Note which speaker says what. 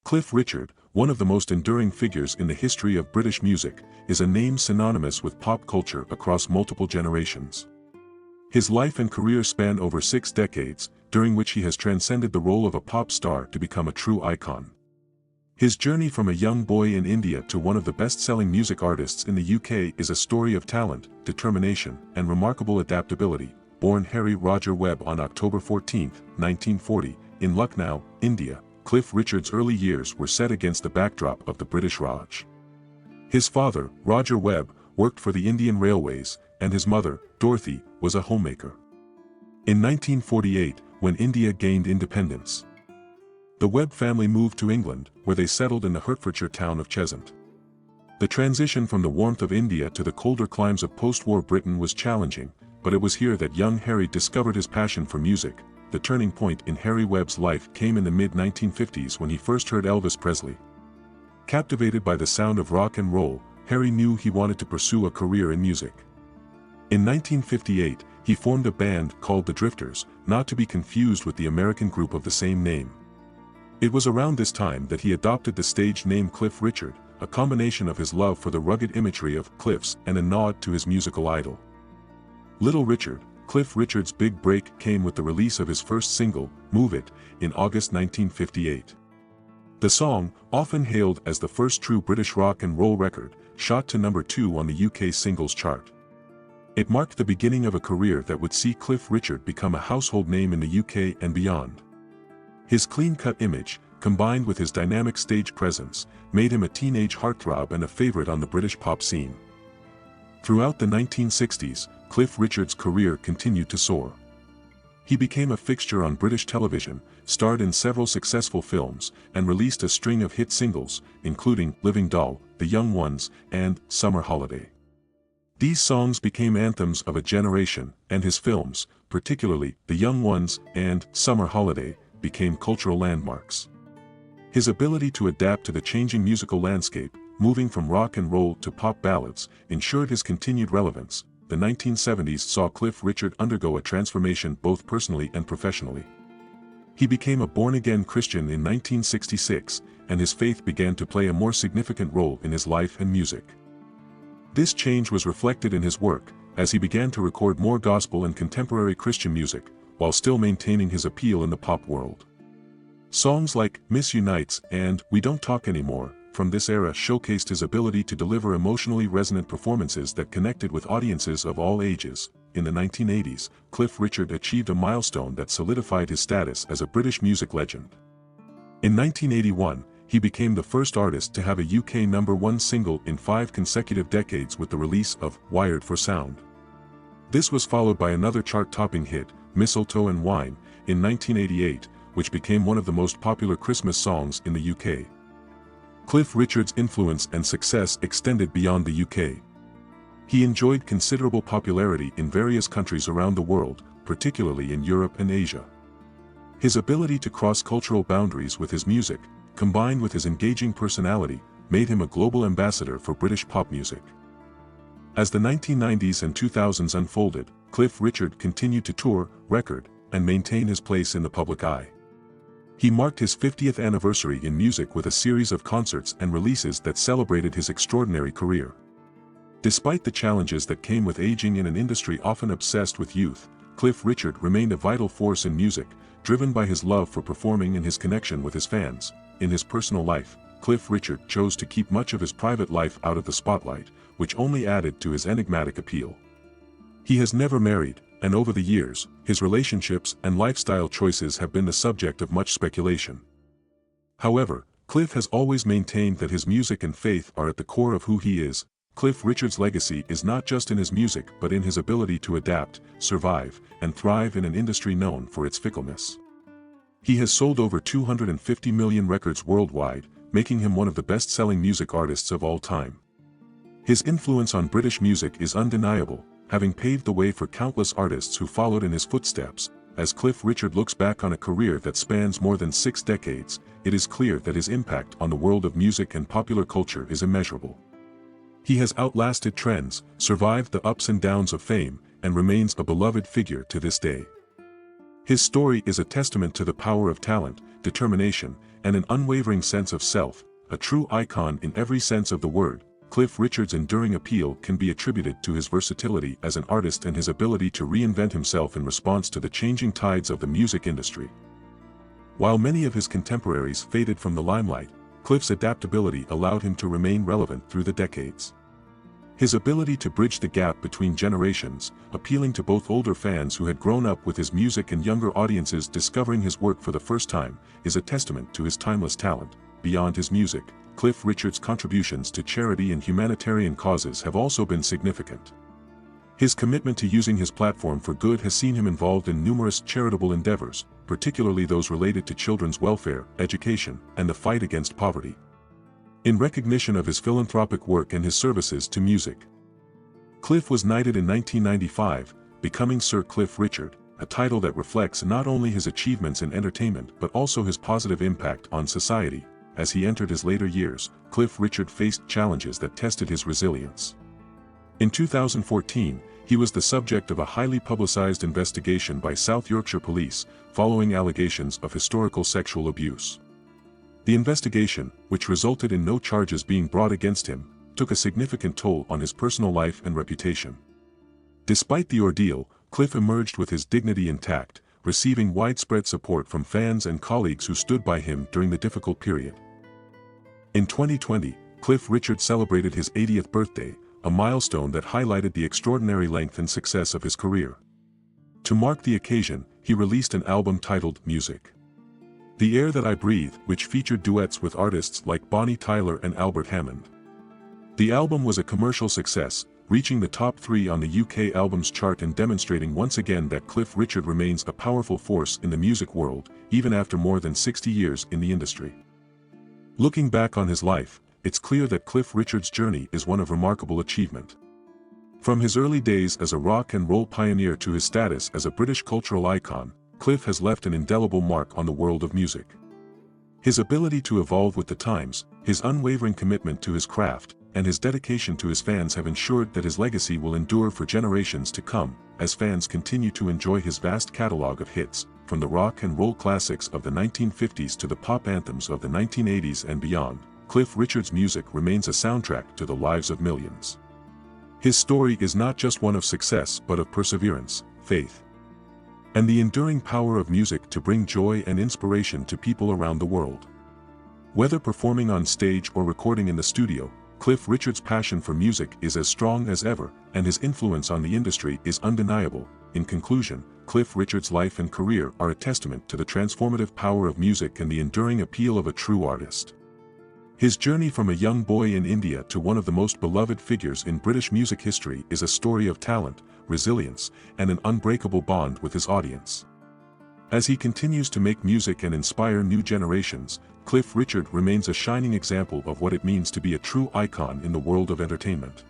Speaker 1: Cliff Richard, one of the most enduring figures in the history of British music, is a name synonymous with pop culture across multiple generations. His life and career span over 6 decades, during which he has transcended the role of a pop star to become a true icon. His journey from a young boy in India to one of the best-selling music artists in the UK is a story of talent, determination, and remarkable adaptability. Born Harry Roger Webb on October 14, 1940, in Lucknow, India, Cliff Richard's early years were set against the backdrop of the British Raj. His father, Roger Webb, worked for the Indian Railways, and his mother, Dorothy, was a homemaker. In 1948, when India gained independence, the Webb family moved to England, where they settled in the Hertfordshire town of Cheshunt. The transition from the warmth of India to the colder climes of post-war Britain was challenging, but it was here that young Harry discovered his passion for music. The turning point in Harry Webb's life came in the mid-1950s when he first heard Elvis Presley. Captivated by the sound of rock and roll, Harry knew he wanted to pursue a career in music. In 1958, he formed a band called the Drifters, not to be confused with the American group of the same name. It was around this time that he adopted the stage name Cliff Richard, a combination of his love for the rugged imagery of cliffs and a nod to his musical idol. Little Richard, Cliff Richard's big break came with the release of his first single, Move It, in August 1958. The song, often hailed as the first true British rock and roll record, shot to number 2 on the UK singles chart. It marked the beginning of a career that would see Cliff Richard become a household name in the UK and beyond. His clean-cut image, combined with his dynamic stage presence, made him a teenage heartthrob and a favorite on the British pop scene. Throughout the 1960s, Cliff Richard's career continued to soar. He became a fixture on British television, starred in several successful films, and released a string of hit singles, including Living Doll, The Young Ones, and Summer Holiday. These songs became anthems of a generation, and his films, particularly The Young Ones and Summer Holiday, became cultural landmarks. His ability to adapt to the changing musical landscape, moving from rock and roll to pop ballads, ensured his continued relevance. The 1970s saw Cliff Richard undergo a transformation both personally and professionally. He became a born-again Christian in 1966, and his faith began to play a more significant role in his life and music. This change was reflected in his work, as he began to record more gospel and contemporary Christian music, while still maintaining his appeal in the pop world. Songs like Miss You Nights and We Don't Talk Anymore from this era showcased his ability to deliver emotionally resonant performances that connected with audiences of all ages. In the 1980s, Cliff Richard achieved a milestone that solidified his status as a British music legend. In 1981, he became the first artist to have a UK #1 single in 5 consecutive decades with the release of Wired for Sound. This was followed by another chart-topping hit, Mistletoe and Wine, in 1988, which became one of the most popular Christmas songs in the UK. Cliff Richard's influence and success extended beyond the UK. He enjoyed considerable popularity in various countries around the world, particularly in Europe and Asia. His ability to cross cultural boundaries with his music, combined with his engaging personality, made him a global ambassador for British pop music. As the 1990s and 2000s unfolded, Cliff Richard continued to tour, record, and maintain his place in the public eye. He marked his 50th anniversary in music with a series of concerts and releases that celebrated his extraordinary career. Despite the challenges that came with aging in an industry often obsessed with youth, Cliff Richard remained a vital force in music, driven by his love for performing and his connection with his fans. In his personal life, Cliff Richard chose to keep much of his private life out of the spotlight, which only added to his enigmatic appeal. He has never married, and over the years, his relationships and lifestyle choices have been the subject of much speculation. However, Cliff has always maintained that his music and faith are at the core of who he is. Cliff Richard's legacy is not just in his music but in his ability to adapt, survive, and thrive in an industry known for its fickleness. He has sold over 250 million records worldwide, making him one of the best-selling music artists of all time. His influence on British music is undeniable, having paved the way for countless artists who followed in his footsteps. As Cliff Richard looks back on a career that spans more than 6 decades, it is clear that his impact on the world of music and popular culture is immeasurable. He has outlasted trends, survived the ups and downs of fame, and remains a beloved figure to this day. His story is a testament to the power of talent, determination, and an unwavering sense of self, a true icon in every sense of the word. Cliff Richard's enduring appeal can be attributed to his versatility as an artist and his ability to reinvent himself in response to the changing tides of the music industry. While many of his contemporaries faded from the limelight, Cliff's adaptability allowed him to remain relevant through the decades. His ability to bridge the gap between generations, appealing to both older fans who had grown up with his music and younger audiences discovering his work for the first time, is a testament to his timeless talent. Beyond his music, Cliff Richard's contributions to charity and humanitarian causes have also been significant. His commitment to using his platform for good has seen him involved in numerous charitable endeavors, particularly those related to children's welfare, education, and the fight against poverty. In recognition of his philanthropic work and his services to music, Cliff was knighted in 1995, becoming Sir Cliff Richard, a title that reflects not only his achievements in entertainment but also his positive impact on society. As he entered his later years, Cliff Richard faced challenges that tested his resilience. In 2014, he was the subject of a highly publicized investigation by South Yorkshire Police, following allegations of historical sexual abuse. The investigation, which resulted in no charges being brought against him, took a significant toll on his personal life and reputation. Despite the ordeal, Cliff emerged with his dignity intact, receiving widespread support from fans and colleagues who stood by him during the difficult period. In 2020, Cliff Richard celebrated his 80th birthday, a milestone that highlighted the extraordinary length and success of his career. To mark the occasion, he released an album titled Music. The Air That I Breathe, which featured duets with artists like Bonnie Tyler and Albert Hammond. The album was a commercial success, reaching the top 3 on the UK Albums Chart and demonstrating once again that Cliff Richard remains a powerful force in the music world, even after more than 60 years in the industry. Looking back on his life, it's clear that Cliff Richard's journey is one of remarkable achievement. From his early days as a rock and roll pioneer to his status as a British cultural icon, Cliff has left an indelible mark on the world of music. His ability to evolve with the times, his unwavering commitment to his craft, and his dedication to his fans have ensured that his legacy will endure for generations to come, as fans continue to enjoy his vast catalog of hits, from the rock and roll classics of the 1950s to the pop anthems of the 1980s and beyond. Cliff Richard's music remains a soundtrack to the lives of millions. His story is not just one of success but of perseverance, faith, and the enduring power of music to bring joy and inspiration to people around the world. Whether performing on stage or recording in the studio, Cliff Richard's passion for music is as strong as ever, and his influence on the industry is undeniable. In conclusion, Cliff Richard's life and career are a testament to the transformative power of music and the enduring appeal of a true artist. His journey from a young boy in India to one of the most beloved figures in British music history is a story of talent, resilience, and an unbreakable bond with his audience. As he continues to make music and inspire new generations, Cliff Richard remains a shining example of what it means to be a true icon in the world of entertainment.